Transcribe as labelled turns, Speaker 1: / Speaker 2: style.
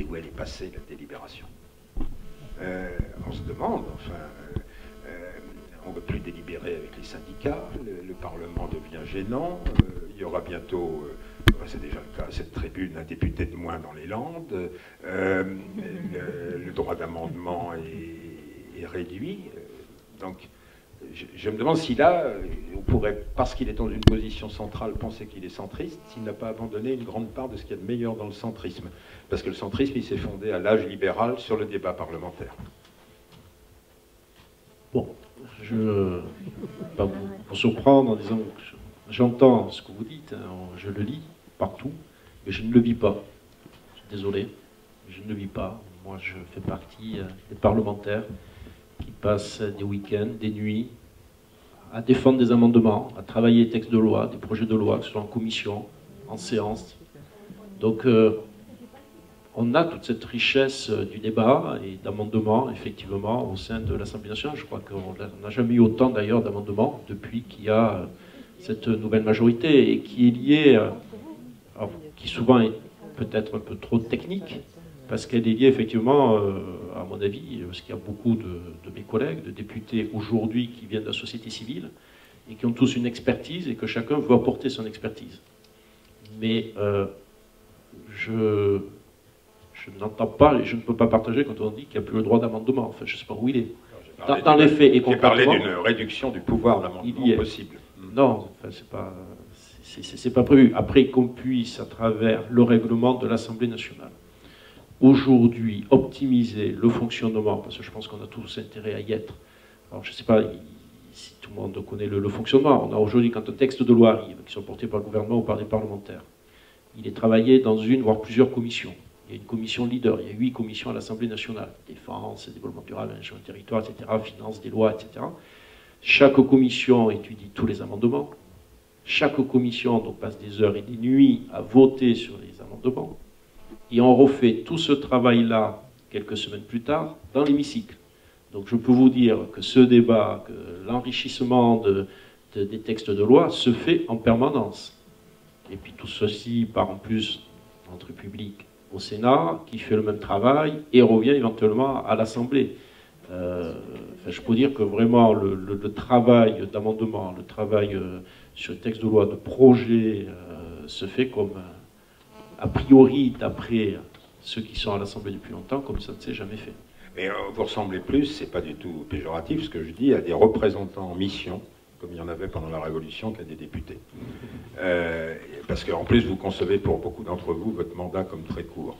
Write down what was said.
Speaker 1: où elle est passée, la délibération. On se demande, enfin, on ne veut plus délibérer avec les syndicats, le Parlement devient gênant, il y aura bientôt, c'est déjà le cas à cette tribune, un député de moins dans les Landes, le droit d'amendement est réduit, donc je me demande si là, on pourrait, parce qu'il est dans une position centrale, penser qu'il est centriste, s'il n'a pas abandonné une grande part de ce qu'il y a de meilleur dans le centrisme. Parce que le centrisme, il s'est fondé à l'âge libéral sur le débat parlementaire.
Speaker 2: Bon, je ne vais pas vous surprendre en disant que j'entends ce que vous dites, hein, je le lis partout, mais je ne le vis pas. Je suis désolé, je ne le vis pas. Moi, je fais partie des parlementaires qui passent des week-ends, des nuits, à défendre des amendements, à travailler des textes de loi, des projets de loi, que ce soit en commission, en séance. Donc, on a toute cette richesse du débat et d'amendements, effectivement, au sein de l'Assemblée nationale. Je crois qu'on n'a jamais eu autant, d'ailleurs, d'amendements depuis qu'il y a cette nouvelle majorité et qui est liée, alors, qui souvent est peut-être un peu trop technique, parce qu'elle est liée effectivement, à mon avis, parce qu'il y a beaucoup de mes collègues, de députés aujourd'hui qui viennent de la société civile et qui ont tous une expertise et que chacun veut apporter son expertise. Mais je n'entends pas et je ne peux pas partager quand on dit qu'il n'y a plus le droit d'amendement. Enfin, je ne sais pas où il est. Dans les faits et concrètement,
Speaker 1: j'ai parlé d'une réduction du pouvoir d'amendement possible.
Speaker 2: Non, enfin, c'est pas prévu. Après qu'on puisse, à travers le règlement de l'Assemblée nationale, aujourd'hui optimiser le fonctionnement, parce que je pense qu'on a tous intérêt à y être. Alors je ne sais pas si tout le monde connaît le fonctionnement. On a aujourd'hui, quand un texte de loi arrive, qui sont portés par le gouvernement ou par des parlementaires, il est travaillé dans une, voire plusieurs commissions. Il y a une commission leader, il y a 8 commissions à l'Assemblée nationale. Défense, développement durable, aménagement du territoire, etc., finances, des lois, etc. Chaque commission étudie tous les amendements. Chaque commission donc, passe des heures et des nuits à voter sur les amendements. Et on refait tout ce travail-là, quelques semaines plus tard, dans l'hémicycle. Donc je peux vous dire que ce débat, que l'enrichissement des textes de loi se fait en permanence. Et puis tout ceci part en plus d'entrée publique au Sénat, qui fait le même travail, et revient éventuellement à l'Assemblée. Enfin, je peux dire que vraiment le travail d'amendement, le travail sur le texte de loi, de projet, se fait comme... a priori, d'après ceux qui sont à l'Assemblée depuis longtemps, comme ça ne s'est jamais fait.
Speaker 1: Mais vous ressemblez plus, c'est pas du tout péjoratif ce que je dis, à des représentants en mission, comme il y en avait pendant la Révolution, qu'à des députés. Parce qu'en plus, vous concevez pour beaucoup d'entre vous votre mandat comme très court.